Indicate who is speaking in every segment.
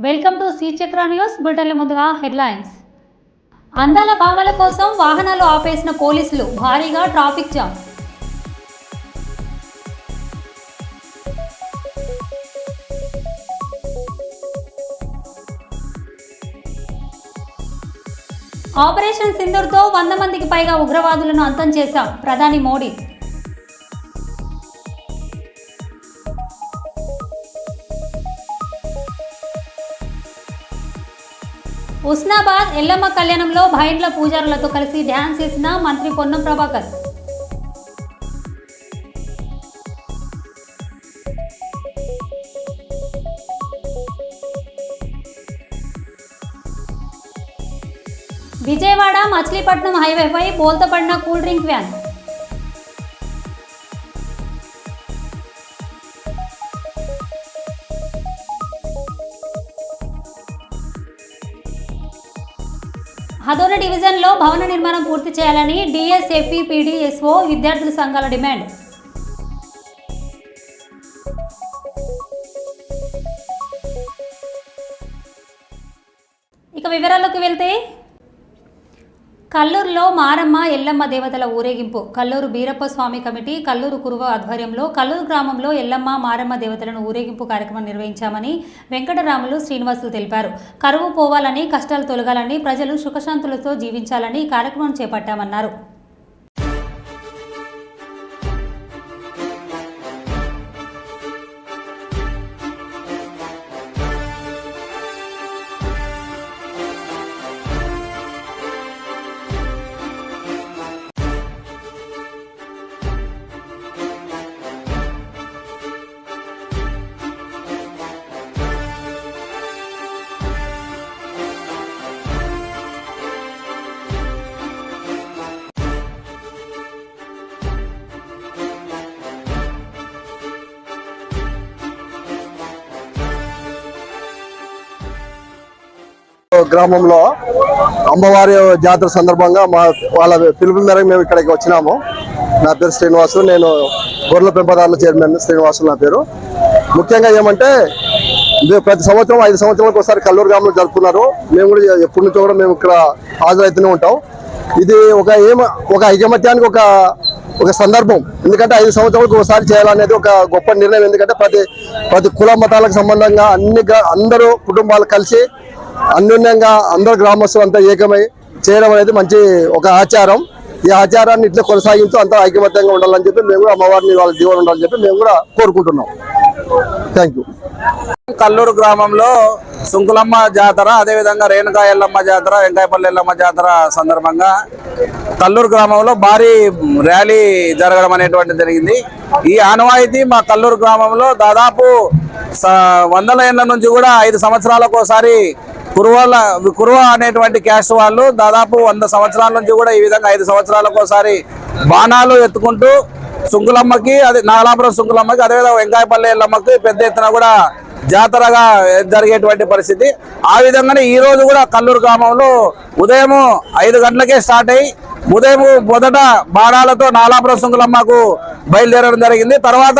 Speaker 1: Welcome to C చక్ర news. బులెటిన్ల ముందుగా headlines. అందాల భావనల కోసం వాహనాలు ఆపేసిన పోలీసులు, భారీగా ట్రాఫిక్ జామ్. ఆపరేషన్ సింధూర్తో 100 మందికి పైగా ఉగ్రవాదులను అంతం చేశాం, ప్రధాని మోడీ. ఉస్నాబాద్ ఎల్లమ్మ కళ్యాణంలో భైండ్ల పూజారులతో కలిసి డ్యాన్స్ చేసిన మంత్రి పొన్నం ప్రభాకర్. విజయవాడ మచిలీపట్నం హైవేపై బోల్తపడిన కూల్ డ్రింక్ వ్యాన్. హదోన డివిజన్లో భవన నిర్మాణం పూర్తి చేయాలని డిఎస్ఎఫ్ఈ పీడీఎస్ఓ విద్యార్థుల సంఘాల డిమాండ్. ఇక వివరాల్లోకి వెళ్తే, కల్లూరులో మారమ్మ ఎల్లమ్మ దేవతల ఊరేగింపు. కల్లూరు బీరప్ప స్వామి కమిటీ, కల్లూరు కురువ ఆధ్వర్యంలో కల్లూరు గ్రామంలో ఎల్లమ్మ మారమ్మ దేవతలను ఊరేగింపు కార్యక్రమం నిర్వహించామని వెంకటరాములు, శ్రీనివాసులు తెలిపారు. కరువు పోవాలని, కష్టాలు తొలగాలని, ప్రజలు సుఖశాంతులతో జీవించాలని కార్యక్రమం చేపట్టామన్నారు.
Speaker 2: గ్రామంలో అమ్మవారి జాతర సందర్భంగా వాళ్ళ పిలుపు మేరకు మేము ఇక్కడికి వచ్చినాము. నా పేరు శ్రీనివాసు, నేను గొర్రెల పెంపదారుల చైర్మన్ శ్రీనివాసు నా పేరు. ముఖ్యంగా ఏమంటే, ప్రతి సంవత్సరం 5 సంవత్సరాలకు ఒకసారి కల్లూరు గ్రామంలో జరుపుకున్నారు. మేము కూడా ఎప్పటి నుంచో కూడా మేము ఇక్కడ హాజరైతూనే ఉంటాం. ఇది ఒక ఐకమత్యానికి ఒక సందర్భం. ఎందుకంటే 5 సంవత్సరాలకు ఒకసారి చేయాలనేది ఒక గొప్ప నిర్ణయం. ఎందుకంటే ప్రతి కుల మతాలకు సంబంధంగా అందరూ కుటుంబాలు కలిసి అన్యోన్యంగా అందరు గ్రామస్తులు అంతా ఏకమై చేయడం అనేది మంచి ఒక ఆచారం. ఈ ఆచారాన్ని ఇట్లా కొనసాగించు అంతా ఐకమత్యంగా ఉండాలని చెప్పి మేము కూడా అమ్మవారిని వాళ్ళ దీవెన ఉండాలని చెప్పి మేము కూడా కోరుకుంటున్నాం. Thank you.
Speaker 3: కల్లూరు గ్రామంలో సుంకులమ్మ జాతర, అదేవిధంగా రేణుకా ఎల్లమ్మ జాతర, వెంకాయపల్లి ఎల్లమ్మ జాతర సందర్భంగా కల్లూరు గ్రామంలో భారీ ర్యాలీ జరగడం అనేటువంటి జరిగింది. ఈ ఆనవాయితీ మా కల్లూరు గ్రామంలో దాదాపు 100 ఏళ్ల నుంచి కూడా 5 సంవత్సరాలకు ఒకసారి కురువ అనేటువంటి క్యాస్ట్ వాళ్ళు దాదాపు 100 సంవత్సరాల నుంచి కూడా ఈ విధంగా 5 సంవత్సరాలకు ఒకసారి బాణాలు ఎత్తుకుంటూ సుంకులమ్మకి, అది నాగలాపురం సుంకులమ్మకి, అదేవిధంగా వెంకాయపల్లి ఎల్లమ్మకి పెద్ద ఎత్తున కూడా జాతరగా జరిగేటువంటి పరిస్థితి. ఆ విధంగానే ఈ రోజు కూడా కల్లూరు గ్రామంలో ఉదయం 5 గంటలకే స్టార్ట్ అయ్యి ఉదయం మొదట బాణాలతో నాగలాపురం సుంకులమ్మకు బయలుదేరడం జరిగింది. తర్వాత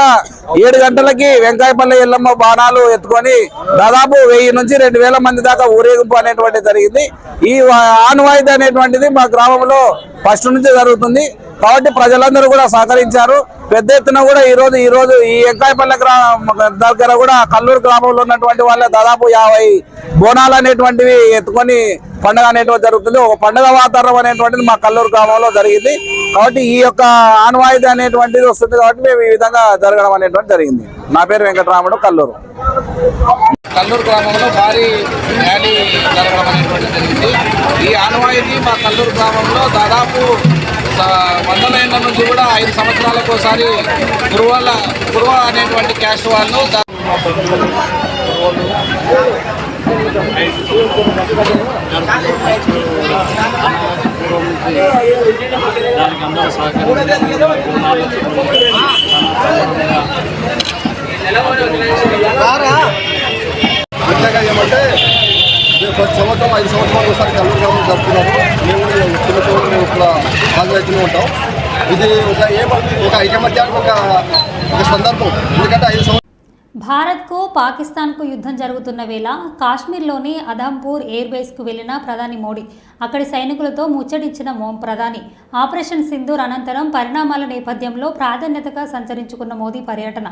Speaker 3: 7 గంటలకి వెంకాయపల్లి ఎల్లమ్మ బాణాలు ఎత్తుకొని దాదాపు 1000 నుంచి 2000 మంది దాకా ఊరేగింపు అనేటువంటిది జరిగింది. ఈ ఆనవాయితీ అనేటువంటిది మా గ్రామంలో ఫస్ట్ నుంచి జరుగుతుంది. కాబట్టి ప్రజలందరూ కూడా సహకరించారు. పెద్ద ఎత్తున కూడా ఈ రోజు ఈ వెంకాయపల్లి దగ్గర కూడా కల్లూరు గ్రామంలో ఉన్నటువంటి వాళ్ళే దాదాపు 50 బోనాలు అనేటువంటివి ఎత్తుకొని పండుగ అనేటువంటి జరుగుతుంది. ఒక పండుగ వాతావరణం అనేటువంటిది మా కల్లూరు గ్రామంలో జరిగింది. కాబట్టి ఈ యొక్క ఆనవాయితీ అనేటువంటిది వస్తుంది. కాబట్టి మేము ఈ విధంగా జరగడం అనేటువంటి జరిగింది. నా పేరు వెంకటరాముడు, కల్లూరు. కల్లూరు గ్రామంలో భారీ ర్యాలీ జరగడం అనేటువంటి జరిగింది. ఈ ఆనవాయితీ మా కల్లూరు గ్రామంలో దాదాపు 100 ఏళ్ల నుంచి కూడా 5 సంవత్సరాలకు ఒకసారి కురువ అనేటువంటి క్యాస్ట్ వాళ్ళు
Speaker 2: ఏమంటే ప్రతి సంవత్సరం 5 సంవత్సరాలకు ఒకసారి కల్లూరు గ్రామంలో జరుపుకున్నాము. మేము చిన్నతోడు మేము ఇక్కడ హాజరైతూనే ఉంటాం. ఇది ఒక ఐకమత్యానికి ఒక సందర్భం. ఎందుకంటే 5 సంవత్సరాలు
Speaker 1: భారత్కు పాకిస్తాన్కు యుద్ధం జరుగుతున్న వేళ కాశ్మీర్లోని అదంపూర్ ఎయిర్ బేస్కు వెళ్లిన ప్రధాని మోడీ అక్కడి సైనికులతో ముచ్చటించిన ప్రధాని ఆపరేషన్ సింధూర్ అనంతరం పరిణామాల నేపథ్యంలో ప్రాధాన్యతగా సంచరించుకున్న మోదీ పర్యటన.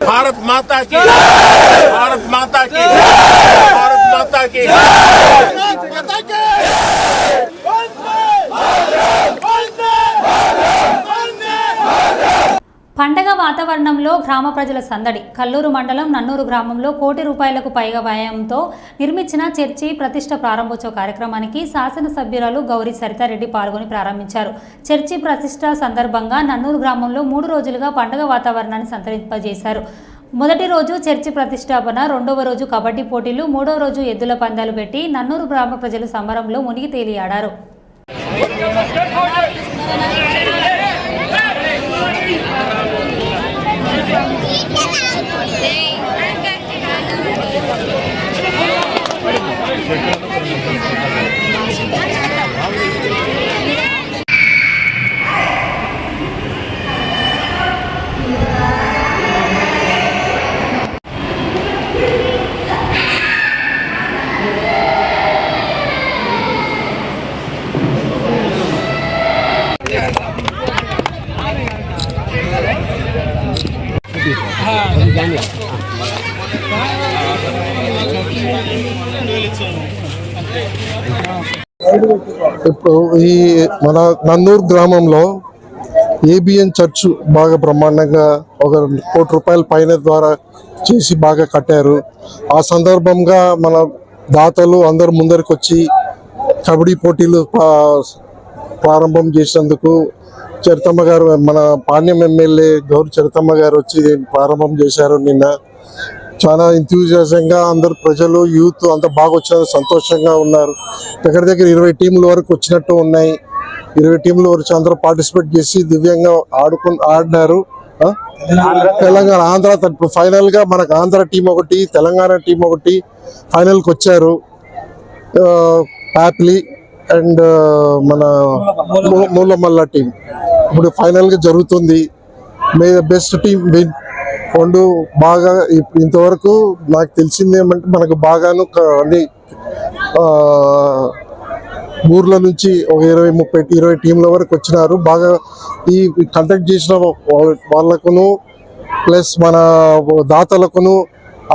Speaker 4: भारत माता की भारत माता की भारत माता की
Speaker 1: పండగ వాతావరణంలో గ్రామ ప్రజల సందడి. కల్లూరు మండలం నన్నూరు గ్రామంలో ₹1 కోటి పైగా వ్యయంతో నిర్మించిన చర్చి ప్రతిష్ఠ ప్రారంభోత్సవ కార్యక్రమానికి శాసనసభ్యురాలు గౌరీ సరితారెడ్డి పాల్గొని ప్రారంభించారు. చర్చి ప్రతిష్ఠ సందర్భంగా నన్నూరు గ్రామంలో 3 రోజులుగా పండగ వాతావరణాన్ని సంతరింపజేశారు. మొదటి రోజు చర్చి ప్రతిష్టాపన, రెండవ రోజు కబడ్డీ పోటీలు, మూడవ రోజు ఎద్దుల పందాలు పెట్టి నన్నూరు గ్రామ ప్రజలు సంబరంలో మునిగి తేలియాడారు.
Speaker 5: ఇప్పుడు ఈ మన నన్నూరు గ్రామంలో ఏబిఎన్ చర్చ్ బాగా బ్రహ్మాండంగా ₹1 కోటి పైన ద్వారా చేసి బాగా కట్టారు. ఆ సందర్భంగా మన దాతలు అందరు ముందరికి వచ్చి కబడ్డీ పోటీలు ప్రారంభం చేసినందుకు చరితమ్మ గారు, మన పాణ్యం ఎమ్మెల్యే గౌరీ చరితమ్మ గారు వచ్చి ప్రారంభం చేశారు. నిన్న చాలా ఎంతూజియాజంగా అందరు ప్రజలు, యూత్ అంతా బాగా వచ్చిన సంతోషంగా ఉన్నారు. దగ్గర 20 టీంల వరకు వచ్చినట్టు ఉన్నాయి. 20 టీంల వరకు అందరూ పార్టిసిపేట్ చేసి దివ్యంగా ఆడినారు. తెలంగాణ ఆంధ్ర తరపు ఫైనల్ గా మనకు ఆంధ్ర టీం ఒకటి, తెలంగాణ టీం ఒకటి ఫైనల్కి వచ్చారు. ప్యాప్లీ అండ్ మన మూలమల్ల టీం ఇప్పుడు ఫైనల్ గా జరుగుతుంది. May the best team win. రెండు బాగా ఇంతవరకు నాకు తెలిసింది ఏమంటే మనకు బాగాను అన్ని ఊర్ల నుంచి ఒక 20 టీంల వరకు వచ్చినారు. బాగా ఈ కండక్ట్ చేసిన వాళ్ళకును ప్లస్ మన దాతలకును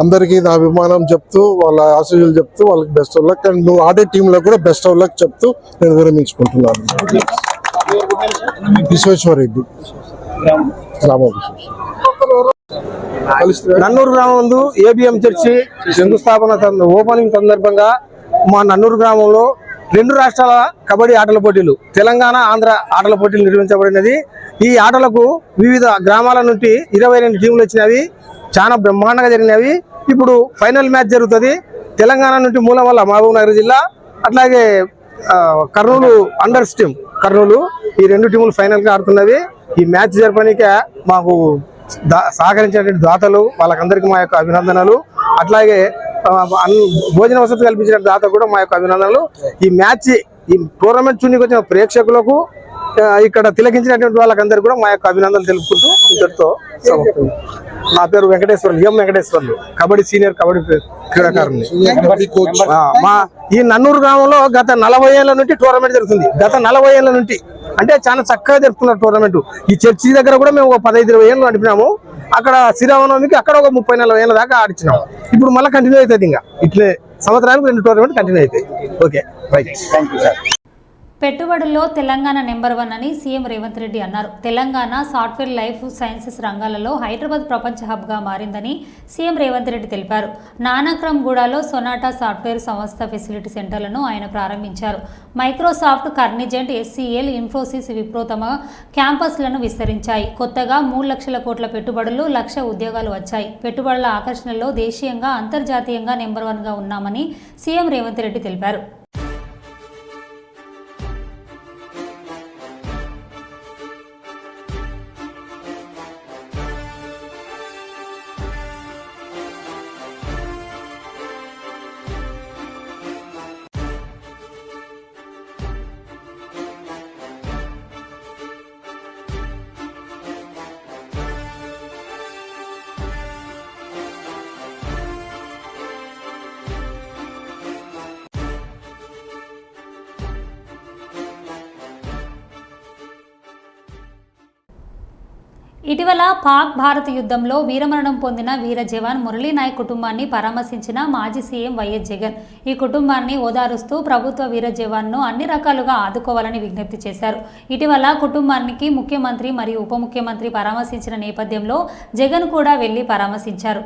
Speaker 5: అందరికీ నా అభిమానం చెప్తూ, వాళ్ళ ఆశీస్సులు చెప్తూ వాళ్ళకి బెస్ట్ ఆఫ్ లక్. అండ్ నువ్వు ఆడే టీంలో కూడా బెస్ట్ ఆఫ్ లక్ చెప్తూ నేను విరమించుకుంటున్నాను. విశ్వేశ్వరరెడ్డి, గ్రామ
Speaker 6: నన్నూరు గ్రామం ముందు ఏబిఎం చర్చి శంకుస్థాపన ఓపెనింగ్ సందర్భంగా మా నన్నూరు గ్రామంలో 2 రాష్ట్రాల కబడ్డీ ఆటల పోటీలు, తెలంగాణ ఆంధ్ర ఆటల పోటీలు నిర్వహించబడినది. ఈ ఆటలకు వివిధ గ్రామాల నుండి 22 టీంలు వచ్చినవి. చాలా బ్రహ్మాండంగా జరిగినవి. ఇప్పుడు ఫైనల్ మ్యాచ్ జరుగుతుంది. తెలంగాణ నుండి మూలమల్ల మహబూబ్ నగర్ జిల్లా, అట్లాగే కర్నూలు అండర్స్ టీం కర్నూలు, ఈ 2 టీములు ఫైనల్ గా ఆడుతున్నవి. ఈ మ్యాచ్ జరపడానికే మాకు సహకరించినటువంటి దాతలు వాళ్ళకందరికీ మా యొక్క అభినందనలు. అట్లాగే భోజన వసతి కల్పించిన దాత కూడా మా యొక్క అభినందనలు. ఈ మ్యాచ్, ఈ టోర్నమెంట్ చూనికి వచ్చిన ప్రేక్షకులకు, ఇక్కడ తిలకించినటువంటి వాళ్ళకందరికీ కూడా మా యొక్క అభినందనలు తెలుపుకుంటూ ఇంతటితో నా పేరు వెంకటేశ్వర్లు, కబడ్డీ సీనియర్ కబడ్డీ క్రీడాకారుని. మా ఈ నన్నూరు గ్రామంలో గత 40 ఏళ్ల నుండి టోర్నమెంట్ జరుగుతుంది. గత 40 ఏళ్ల నుండి అంటే చాలా చక్కగా జరుపుతున్నారు టోర్నమెంట్. ఈ చర్చి దగ్గర కూడా మేము 15-20 ఏళ్ళు నడిపినాము. అక్కడ శ్రీరామనవమికి అక్కడ ఒక 30-40 ఏళ్ళ దాకా ఆడిచ్చినాము. ఇప్పుడు మళ్ళీ కంటిన్యూ అవుతుంది. ఇంకా ఇట్లే సంవత్సరానికి 2 టోర్నమెంట్ కంటిన్యూ అవుతాయి. Okay, right, thank you sir.
Speaker 1: పెట్టుబడుల్లో తెలంగాణ నెంబర్ 1 అని సీఎం రేవంత్ రెడ్డి అన్నారు. తెలంగాణ సాఫ్ట్వేర్, లైఫ్ సైన్సెస్ రంగాలలో హైదరాబాద్ ప్రపంచ హబ్గా మారిందని సీఎం రేవంత్ రెడ్డి తెలిపారు. నానక్రమ్గూడలో సొనాటా సాఫ్ట్వేర్ సంస్థ ఫెసిలిటీ సెంటర్లను ఆయన ప్రారంభించారు. మైక్రోసాఫ్ట్, కర్నిజెంట్, SCL, ఇన్ఫోసిస్, విప్రో తమ క్యాంపస్లను విస్తరించాయి. కొత్తగా 3 లక్షల కోట్ల పెట్టుబడులు, 1,00,000 ఉద్యోగాలు వచ్చాయి. పెట్టుబడుల ఆకర్షణలో దేశీయంగా, అంతర్జాతీయంగా నెంబర్ 1గా ఉన్నామని సీఎం రేవంత్ రెడ్డి తెలిపారు. ఇటీవల పాక్ భారత్ యుద్ధంలో వీరమరణం పొందిన వీర జవాన్ మురళీ నాయక్ కుటుంబాన్ని పరామర్శించిన మాజీ సీఎం వైఎస్ జగన్ ఈ కుటుంబాన్ని ఓదారుస్తూ ప్రభుత్వ వీర జవాన్ను అన్ని రకాలుగా ఆదుకోవాలని విజ్ఞప్తి చేశారు. ఇటీవల కుటుంబానికి ముఖ్యమంత్రి మరియు ఉప ముఖ్యమంత్రి పరామర్శించిన నేపథ్యంలో జగన్ కూడా వెళ్లి పరామర్శించారు.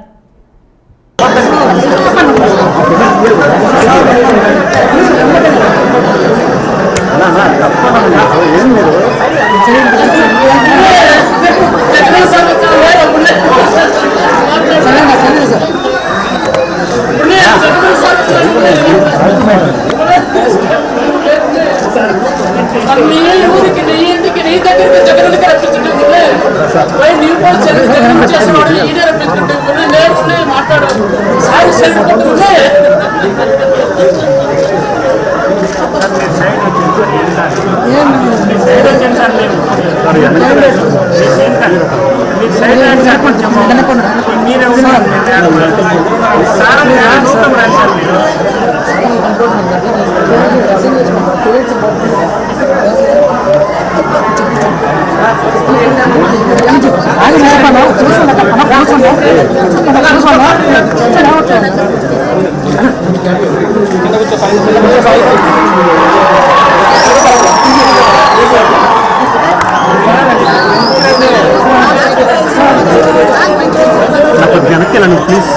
Speaker 7: ప్లీజ్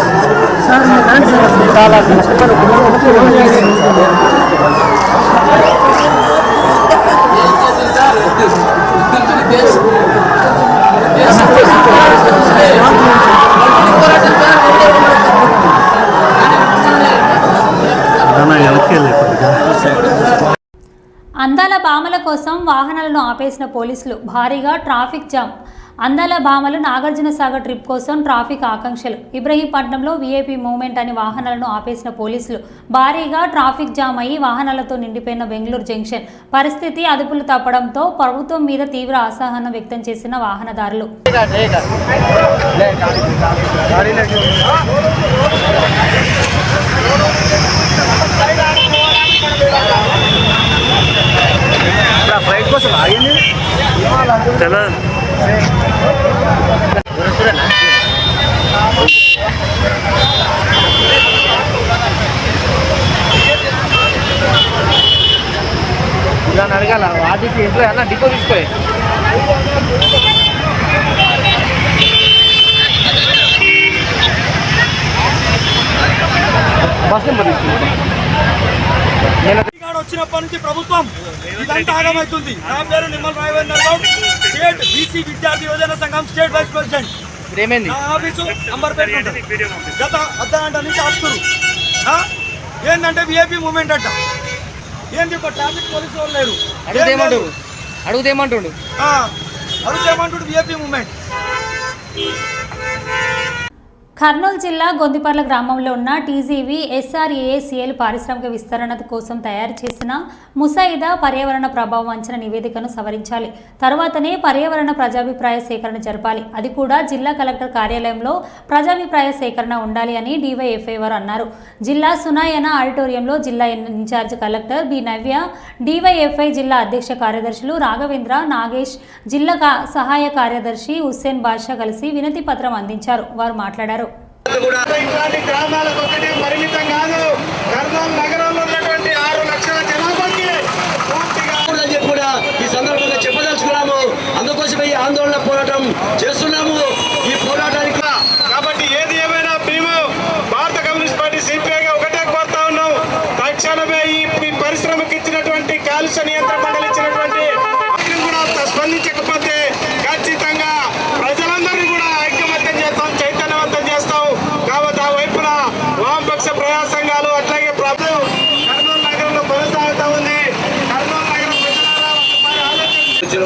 Speaker 1: అందాల భామల కోసం వాహనాలను ఆపేసిన పోలీసులు భారీగా ట్రాఫిక్ జామ్. అందాల భామలు నాగార్జున సాగర్ ట్రిప్ కోసం ట్రాఫిక్ ఆకాంక్షలు. ఇబ్రహీంపట్నంలో వీఐపీ మూవ్మెంట్ అని వాహనాలను ఆపేసిన పోలీసులు భారీగా ట్రాఫిక్ జామ్ అయ్యి వాహనాలతో నిండిపోయిన బెంగళూరు జంక్షన్ పరిస్థితి అదుపులు తప్పడంతో ప్రభుత్వం మీద తీవ్ర అసహనం వ్యక్తం చేసిన వాహనదారులు.
Speaker 6: అడగాల వాటికి ఇంట్లో అన్న డిపో తీసుకో.
Speaker 8: వచ్చినప్పటి నుంచి ప్రభుత్వం ఇదంతా ఆగమవుతుంది. నా పేరు నిమ్మల రాఘవేంద్ర గౌడ్, స్టేట్ బీసీ విద్యార్థి యువజన సంఘం స్టేట్ వైస్ ప్రెసిడెంట్. నా ఆఫీసు అంబర్పేట గత అర్ధగంట నుంచి ఆపుతున్నారు. ఏంటంటే విఐపీ మూవ్మెంట్ అంట. ఏంటి ట్రాఫిక్ పోలీసు వాళ్ళు లేరు. అడుగుతేమంటుడు విఐపీ మూవ్మెంట్.
Speaker 1: కర్నూలు జిల్లా గొందిపర్ల గ్రామంలో ఉన్న టీజీవీ ఎస్ఆర్ఏఎస్ఏల్ పారిశ్రామిక విస్తరణ కోసం తయారు చేసిన ముసాయిదా పర్యావరణ ప్రభావం అంచనా నివేదికను సవరించాలి. తర్వాతనే పర్యావరణ ప్రజాభిప్రాయ సేకరణ జరపాలి. అది కూడా జిల్లా కలెక్టర్ కార్యాలయంలో ప్రజాభిప్రాయ సేకరణ ఉండాలి అని డివైఎఫ్ఐ వారు అన్నారు. జిల్లా సునాయన ఆడిటోరియంలో జిల్లా ఇన్ఛార్జ్ కలెక్టర్ బి నవ్య, డివైఎఫ్ఐ జిల్లా అధ్యక్ష కార్యదర్శులు రాఘవేంద్ర, నాగేష్, జిల్లా సహాయ కార్యదర్శి హుస్సేన్ బాషా కలిసి వినతి పత్రం అందించారు. వారు మాట్లాడారు.
Speaker 8: ఇట్లాంటి గ్రామాలకు ఒకటే పరిమితం కాదు. కర్నూలు నగరంలో ఉన్నటువంటి 6 లక్షల జనాభాకి పూర్తిగా
Speaker 9: కూడా ఈ సందర్భంగా చెప్పదలుచుకున్నాము. అందుకోసమే ఈ ఆందోళన పోరాటం చేస్తున్నాము. ఈ పోరాటానికి
Speaker 8: కాబట్టి ఏది ఏమైనా మేము భారత కమ్యూనిస్ట్ పార్టీ సిపిఐగా ఒకటే కోరుతా ఉన్నాం. తక్షణమే ఈ పరిశ్రమకి ఇచ్చినటువంటి కాలుష్య నియంత్రణ మండలి ఇచ్చినటువంటి కూడా స్పందించకపోతే ఖచ్చితంగా ప్రజలందరినీ కూడా ఐక్యమత్యం చేస్తాం, చైతన్యవంతం చేస్తాం. కాబట్టి ఆ వైపున వామపక్ష ప్రజా సంఘాలు అట్లాగే ప్రభుత్వం కర్నూలు నగరంలో కొనసాగుతూ ఉంది. కర్నూలు నగరం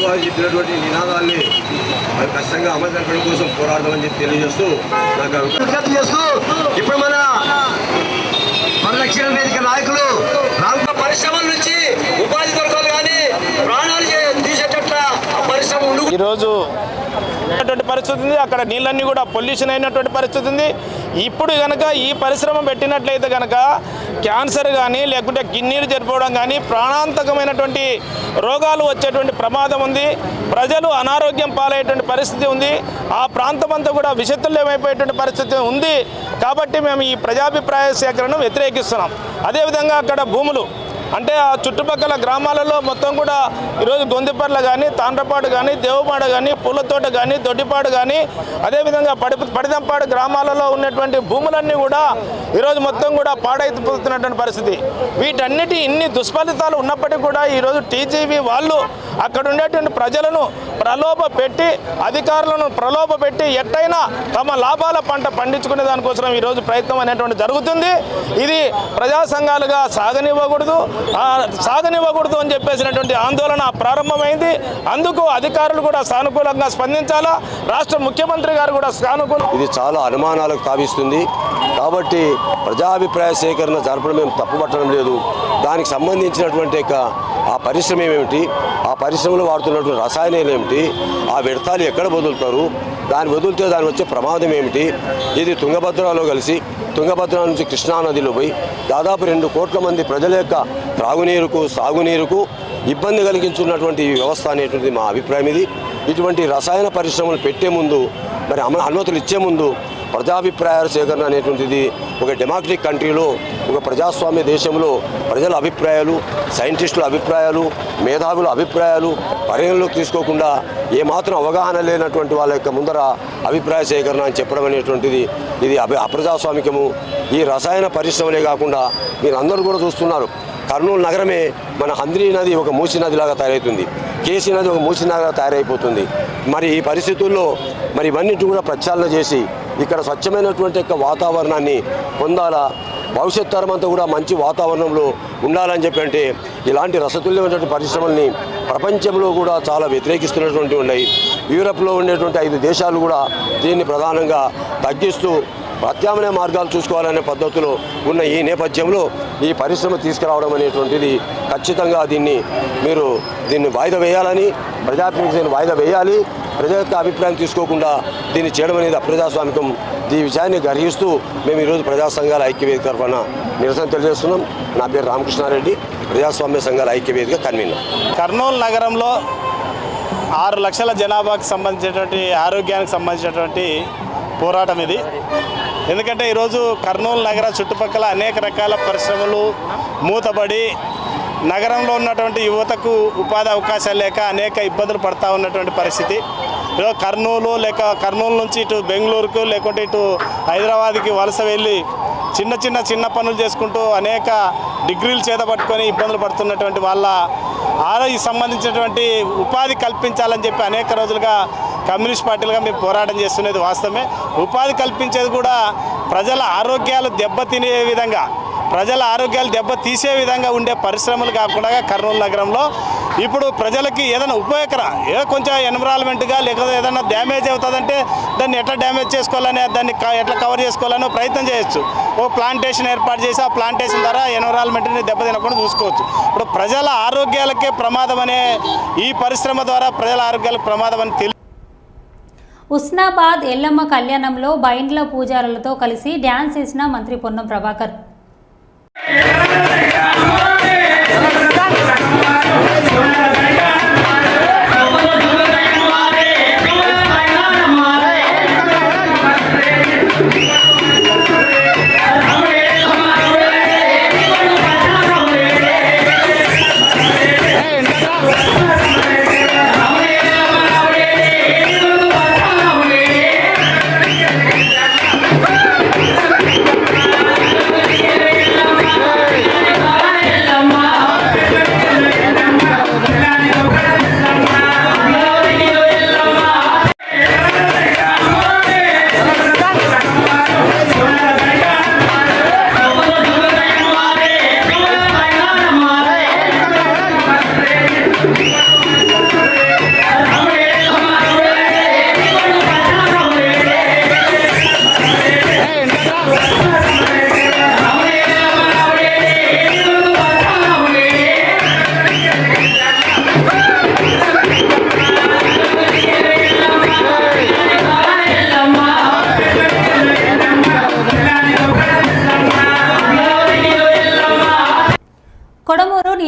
Speaker 9: వారు చెప్పినటువంటి నినాదాన్ని మరి కష్టంగా అమలు జరపడం కోసం పోరాడదామని చెప్పి తెలియజేస్తూ నాకు విజ్ఞప్తి చేస్తూ ఇప్పుడు మన పరిరక్షణ వేదిక నాయకులు పరిశ్రమల నుంచి ఉపాధి దొరకాలి కానీ ప్రాణాలు తీసేటట్ల ఆ పరిశ్రమ
Speaker 10: ఈరోజు
Speaker 8: పరిస్థితి ఉంది. అక్కడ నీళ్ళన్నీ కూడా పొల్యూషన్ అయినటువంటి పరిస్థితి ఉంది. ఇప్పుడు కనుక ఈ పరిశ్రమ పెట్టినట్లయితే కనుక క్యాన్సర్ కానీ లేకుంటే కిడ్నీలు చనిపోవడం కానీ ప్రాణాంతకమైనటువంటి రోగాలు వచ్చేటువంటి ప్రమాదం ఉంది. ప్రజలు అనారోగ్యం పాలయ్యేటువంటి పరిస్థితి ఉంది. ఆ ప్రాంతం అంతా కూడా విషతుల్యమైపోయేటువంటి పరిస్థితి ఉంది. కాబట్టి మేము ఈ ప్రజాభిప్రాయ సేకరణను వ్యతిరేకిస్తున్నాం. అదేవిధంగా అక్కడ భూములు అంటే ఆ చుట్టుపక్కల గ్రామాలలో మొత్తం కూడా ఈరోజు గొంతిపర్ల కానీ, తాండ్రపాడు కానీ, దేవపాడు కానీ, పూలతోట కానీ, దొడ్డిపాడు కానీ, అదేవిధంగా పడిదంపాడు గ్రామాలలో ఉన్నటువంటి భూములన్నీ కూడా ఈరోజు మొత్తం కూడా పాడైపోతున్నటువంటి పరిస్థితి. వీటన్నిటి ఇన్ని దుష్ఫలితాలు ఉన్నప్పటికీ కూడా ఈరోజు టీజీవీ వాళ్ళు అక్కడ ఉండేటువంటి ప్రజలను ప్రలోభ పెట్టి, అధికారులను ప్రలోభ పెట్టి ఎట్టయినా తమ లాభాల పంట పండించుకునే దానికోసం ఈరోజు ప్రయత్నం అనేటువంటి జరుగుతుంది. ఇది ప్రజా సంఘాలుగా సాగనివ్వకూడదు అని చెప్పేసినటువంటి ఆందోళన ప్రారంభమైంది. అందుకు అధికారులు కూడా సానుకూలంగా స్పందించాలా, రాష్ట్ర ముఖ్యమంత్రి గారు కూడా
Speaker 9: ఇది చాలా అనుమానాలకు తావిస్తుంది. కాబట్టి ప్రజాభిప్రాయ సేకరణ జరపడం మేము తప్పుపట్టడం లేదు. దానికి సంబంధించినటువంటి ఆ పరిశ్రమ ఏమిటి, ఆ పరిశ్రమలో వాడుతున్నటువంటి రసాయనాలు ఏమిటి, ఆ వ్యర్థాలు ఎక్కడ వదులుతారు, దాన్ని వదిలితే దాని వచ్చే ప్రమాదం ఏమిటి, ఇది తుంగభద్రలో కలిసి తుంగభద్ర నుంచి కృష్ణానదిలో పోయి దాదాపు 2 కోట్ల మంది ప్రజల యొక్క త్రాగునీరుకు సాగునీరుకు ఇబ్బంది కలిగించున్నటువంటి వ్యవస్థ అనేటువంటిది మా అభిప్రాయం. ఇటువంటి రసాయన పరిశ్రమలు పెట్టే ముందు మరి అనుమతులు ఇచ్చే ముందు ప్రజాభిప్రాయాల సేకరణ అనేటువంటిది ఒక డెమోక్రటిక్ కంట్రీలో, ఒక ప్రజాస్వామ్య దేశంలో ప్రజల అభిప్రాయాలు, సైంటిస్టుల అభిప్రాయాలు, మేధావుల అభిప్రాయాలు పరిగణలోకి తీసుకోకుండా ఏమాత్రం అవగాహన లేనటువంటి వాళ్ళ యొక్క ముందర అభిప్రాయ సేకరణ అని చెప్పడం అనేటువంటిది ఇది అప్రజాస్వామికము. ఈ రసాయన పరిశ్రమలే కాకుండా మీరు అందరూ కూడా చూస్తున్నారు, కర్నూలు నగరమే మన హంద్రీ నది ఒక మూసి నదిలాగా తయారవుతుంది, కేసీ నది ఒక మూసి నదిలాగా తయారైపోతుంది. మరి ఈ పరిస్థితుల్లో మరి ఇవన్నిటి కూడా ప్రక్షాళన చేసి ఇక్కడ స్వచ్ఛమైనటువంటి యొక్క వాతావరణాన్ని పొందాలా, భవిష్యత్ తరం అంతా కూడా మంచి వాతావరణంలో ఉండాలని చెప్పి అంటే ఇలాంటి రసతుల్యమైనటువంటి పరిశ్రమల్ని ప్రపంచంలో కూడా చాలా వ్యతిరేకిస్తున్నటువంటి ఉన్నాయి. యూరప్లో ఉండేటువంటి 5 దేశాలు కూడా దీన్ని ప్రధానంగా తగ్గిస్తూ ప్రత్యామ్నాయ మార్గాలు చూసుకోవాలనే పద్ధతిలో ఉన్న ఈ నేపథ్యంలో ఈ పరిశ్రమ తీసుకురావడం అనేటువంటిది ఖచ్చితంగా దీన్ని వాయిదా వేయాలని, ప్రజాప్రతినిధులను వాయిదా వేయాలి. ప్రజల యొక్క అభిప్రాయం తీసుకోకుండా దీన్ని చేయడం అనేది అప్రజాస్వామికం. ఈ విషయాన్ని గ్రహిస్తూ మేము ఈరోజు ప్రజా సంఘాల ఐక్యవేదిక తరఫున నిరసన తెలియజేస్తున్నాం. నా పేరు రామకృష్ణారెడ్డి, ప్రజాస్వామ్య సంఘాల ఐక్యవేదిక కన్వీనర్.
Speaker 8: కర్నూలు నగరంలో 6 లక్షల జనాభాకు సంబంధించినటువంటి ఆరోగ్యానికి సంబంధించినటువంటి పోరాటం ఇది. ఎందుకంటే ఈరోజు కర్నూలు నగర చుట్టుపక్కల అనేక రకాల పరిశ్రమలు మూతబడి నగరంలో ఉన్నటువంటి యువతకు ఉపాధి అవకాశాలు లేక అనేక ఇబ్బందులు పడతా ఉన్నటువంటి పరిస్థితి. ఈరోజు కర్నూలు నుంచి ఇటు బెంగళూరుకు లేకుంటే ఇటు హైదరాబాద్కి వలస వెళ్ళి చిన్న పనులు చేసుకుంటూ అనేక డిగ్రీలు చేతపట్టుకొని ఇబ్బందులు పడుతున్నటువంటి వాళ్ళ ఆరోగ్య సంబంధించినటువంటి ఉపాధి కల్పించాలని చెప్పి అనేక రోజులుగా కమ్యూనిస్ట్ పార్టీలుగా మేము పోరాటం చేస్తున్నది వాస్తవమే. ఉపాధి కల్పించేది కూడా ప్రజల ఆరోగ్యాలు దెబ్బతీసే విధంగా ఉండే పరిశ్రమలు కాకుండా కర్నూలు నగరంలో ఇప్పుడు ప్రజలకి ఏదైనా ఏదో కొంచెం ఎన్విరాన్మెంట్గా లేకపోతే ఏదైనా డ్యామేజ్ అవుతుందంటే దాన్ని ఎట్లా డ్యామేజ్ చేసుకోవాలని, దాన్ని ఎట్లా కవర్ చేసుకోవాలని ప్రయత్నం చేయొచ్చు. ఓ ప్లాంటేషన్ ఏర్పాటు చేసి ఆ ప్లాంటేషన్ ద్వారా ఎన్విరాన్మెంట్ని దెబ్బతినకుండా చూసుకోవచ్చు. ఇప్పుడు ప్రజల ఆరోగ్యాలకే ప్రమాదం అనే ఈ పరిశ్రమ ద్వారా ప్రజల ఆరోగ్యాలకు ప్రమాదం అని
Speaker 1: ఉస్నాబాద్ ఎల్లమ్మ కళ్యాణంలో బైండ్ల పూజారులతో కలిసి డ్యాన్స్ చేసిన మంత్రి పొన్నం ప్రభాకర్.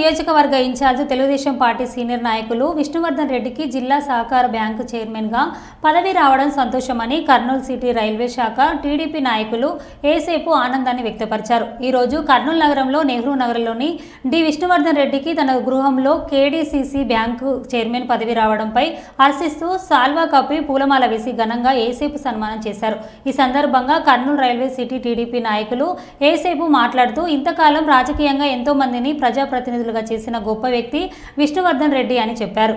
Speaker 1: నియోజకవర్గ ఇన్ఛార్జ్ తెలుగుదేశం పార్టీ సీనియర్ నాయకులు విష్ణువర్ధన్ రెడ్డికి జిల్లా సహకార బ్యాంకు చైర్మన్గా పదవి రావడం సంతోషమని కర్నూలు సిటీ రైల్వే శాఖ టీడీపీ నాయకులు ఏసేపు ఆనందాన్ని వ్యక్తపరిచారు. ఈరోజు కర్నూలు నగరంలో నెహ్రూ నగర్లోని డి విష్ణువర్ధన్ రెడ్డికి తన గృహంలో కేడీసీసీ బ్యాంకు చైర్మన్ పదవి రావడంపై హర్షిస్తూ సాల్వా కప్పి పూలమాల వేసి ఘనంగా ఏసేపు సన్మానం చేశారు. ఈ సందర్భంగా కర్నూలు రైల్వే సిటీ టీడీపీ నాయకులు ఏసేపు మాట్లాడుతూ ఇంతకాలం రాజకీయంగా ఎంతో మందిని ప్రజాప్రతినిధులుగా చేసిన గొప్ప వ్యక్తి విష్ణువర్ధన్ రెడ్డి అని చెప్పారు.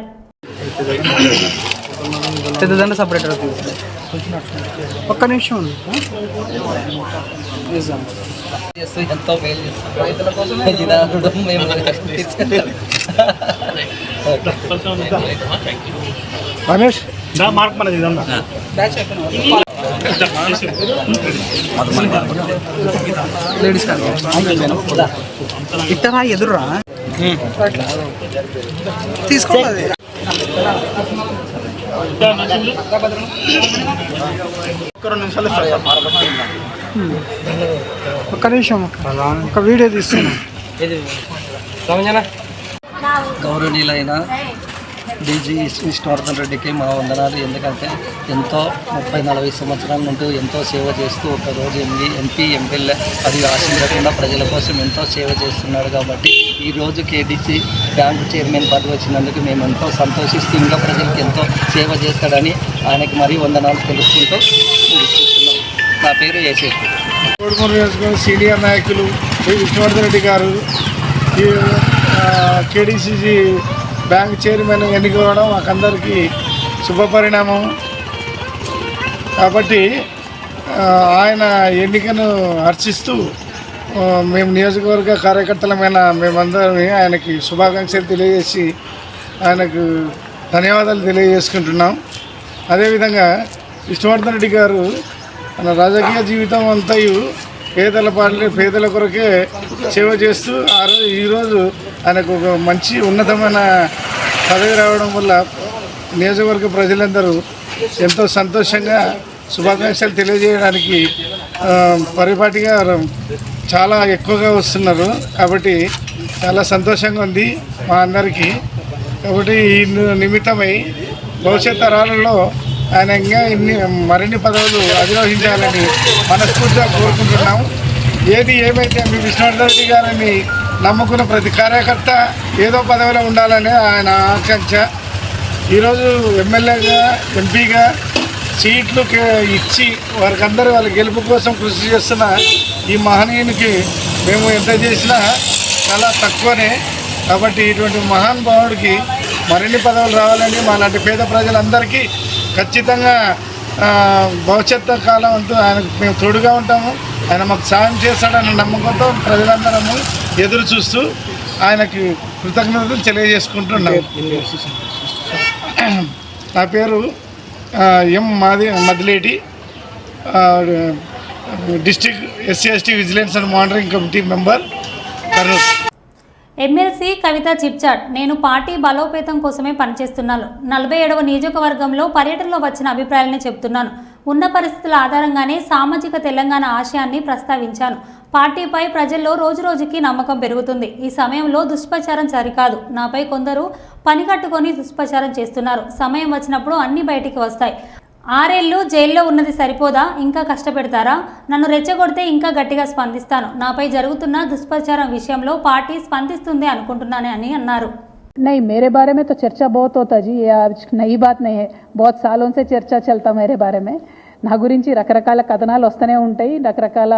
Speaker 6: ఒక్క నిమిషం
Speaker 10: ఎంతో మేలు చేస్తారు రైతుల కోసం దినారుడు మేము
Speaker 6: రమేష్ లేడీస్ ఇట్టరా ఎదురురా తీసుకోవాలి. ఒక్క నిమిషం ఒక వీడియో తీస్తున్నా.
Speaker 10: గౌరవనీయులైన డీజీ విష్ణువర్ధన్ రెడ్డికి మా వందనాలు. ఎందుకంటే ఎంతో 30-40 సంవత్సరాల నుండి ఎంతో సేవ చేస్తూ ఒకరోజు ఎంపీ ఎమ్మెల్యే అది ఆశించకుండా ప్రజల కోసం ఎంతో సేవ చేస్తున్నాడు. కాబట్టి ఈరోజు కేడీసీ బ్యాంకు చైర్మన్ పదవి వచ్చినందుకు మేము ఎంతో సంతోషిస్తూ ఇంకా ప్రజలకు ఎంతో సేవ చేస్తాడని ఆయనకి మరీ వందనాలు తెలుసుకుంటూ ముగిస్తున్నాం. నా పేరు ఏసేపు.
Speaker 6: కోడుమూరు నియోజకవర్గ సీనియర్ నాయకులు విష్ణువర్ధన్ రెడ్డి గారు కేడీసీసీ బ్యాంక్ చైర్మన్ ఎన్నికవడం మాకందరికీ శుభపరిణామం. కాబట్టి ఆయన ఎన్నికను హర్షిస్తూ మేము నియోజకవర్గ కార్యకర్తలమైన మేమందరం ఆయనకి శుభాకాంక్షలు తెలియజేసి ఆయనకు ధన్యవాదాలు తెలియజేసుకుంటున్నాం. అదేవిధంగా విష్ణువర్ధన్ రెడ్డి గారు తన రాజకీయ జీవితం అంతయు పేదల కొరకే సేవ చేస్తూ ఈరోజు ఆయనకు ఒక మంచి ఉన్నతమైన పదవి రావడం వల్ల నియోజకవర్గ ప్రజలందరూ ఎంతో సంతోషంగా శుభాకాంక్షలు తెలియజేయడానికి పరిపాటిగా చాలా ఎక్కువగా వస్తున్నారు. కాబట్టి చాలా సంతోషంగా ఉంది మా అందరికీ. కాబట్టి ఈ నిమిత్తమై భవిష్యత్ తరాలలో ఆయన ఇంకా మరిన్ని పదవులు అధిరోహించాలని మనస్ఫూర్తిగా కోరుకుంటున్నాం. ఏది ఏమైతే మీ విష్ణువర్ధన్ రెడ్డి గారిని నమ్ముకున్న ప్రతి కార్యకర్త ఏదో పదవిలో ఉండాలని ఆయన ఆకాంక్ష. ఈరోజు ఎమ్మెల్యేగా ఎంపీగా సీట్లు ఇచ్చి వారికందరూ వాళ్ళ గెలుపు కోసం కృషి చేస్తున్న ఈ మహనీయునికి మేము ఎంత చేసినా చాలా తక్కువనే. కాబట్టి ఇటువంటి మహానుభావుడికి మరిన్ని పదవులు రావాలని మా లాంటి పేద ప్రజలందరికీ ఖచ్చితంగా భవిష్యత్తు కాలం అంటూ ఆయనకు మేము తోడుగా ఉంటాము. ఆయన మాకు సాయం చేస్తాడన్న నమ్మకంతో ప్రజలందరము ఎదురు చూస్తూ ఆయనకి కృతజ్ఞతలు తెలియజేసుకుంటున్నాము. నా పేరు Madileti, district SC/ST vigilance and monitoring committee member, Kurnool.
Speaker 1: MLC Kavitha chitchat. నేను పార్టీ బలోపేతం కోసమే పనిచేస్తున్నాను. 47వ నియోజకవర్గంలో పర్యటనలో వచ్చిన అభిప్రాయాలని చెప్తున్నాను. ఉన్న పరిస్థితుల ఆధారంగానే సామాజిక తెలంగాణ ఆశయాన్ని ప్రస్తావించాను. పార్టీపై ప్రజల్లో రోజురోజుకి నమ్మకం పెరుగుతుంది. ఈ సమయంలో దుష్ప్రచారం సరికాదు. నాపై కొందరు పని కట్టుకొని దుష్ప్రచారం చేస్తున్నారు. సమయం వచ్చినప్పుడు అన్నీ బయటికి వస్తాయి. 6 ఏళ్ళు జైల్లో ఉన్నది సరిపోదా? ఇంకా కష్టపెడతారా? నన్ను రెచ్చగొడితే ఇంకా గట్టిగా స్పందిస్తాను. నాపై జరుగుతున్న దుష్ప్రచారం విషయంలో పార్టీ స్పందిస్తుంది అనుకుంటున్నాను అని అన్నారు.
Speaker 11: नहीं, मेरे बारे में तो चर्चा बहुत होता जी, ये आज नई बात नहीं है. बहुत सालों से चर्चा चलता मेरे बारे में. నా గురించి రకరకాల కథనాలు వస్తూనే ఉంటాయి, రకరకాల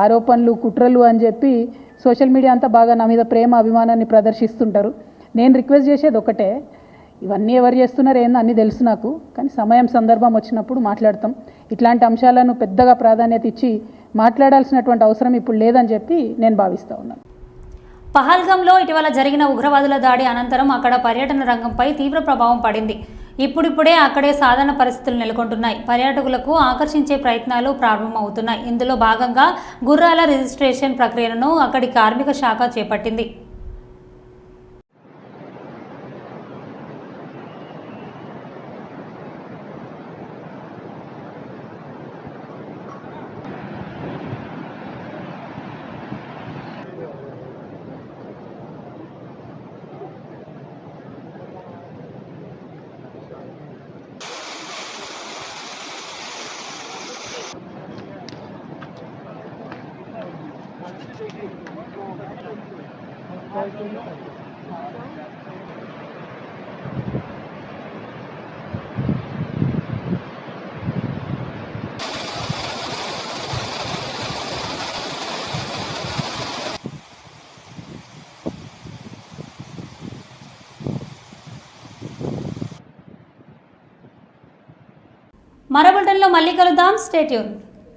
Speaker 11: ఆరోపణలు కుట్రలు అని చెప్పి సోషల్ మీడియా అంతా బాగా నా మీద ప్రేమ అభిమానాన్ని ప్రదర్శిస్తుంటారు. నేను రిక్వెస్ట్ చేసేది ఒకటే, ఇవన్నీ ఎవరు చేస్తున్నారు ఏందో అన్నీ తెలుసు నాకు, కానీ సమయం సందర్భం వచ్చినప్పుడు మాట్లాడతాం. ఇట్లాంటి అంశాలను పెద్దగా ప్రాధాన్యత ఇచ్చి మాట్లాడాల్సినటువంటి అవసరం ఇప్పుడు లేదని చెప్పి నేను భావిస్తూ ఉన్నాను.
Speaker 1: పహల్గాంలో ఇటీవల జరిగిన ఉగ్రవాదుల దాడి అనంతరం అక్కడ పర్యటన రంగంపై తీవ్ర ప్రభావం పడింది. ఇప్పుడిప్పుడే అక్కడే సాధారణ పరిస్థితులు నెలకొంటున్నాయి. పర్యాటకులకు ఆకర్షించే ప్రయత్నాలు ప్రారంభమవుతున్నాయి. ఇందులో భాగంగా గుర్రాల రిజిస్ట్రేషన్ ప్రక్రియను అక్కడి కార్మిక శాఖ చేపట్టింది. మరో బులెటిన్లో మళ్ళీ కలుద్దాం. Stay tune.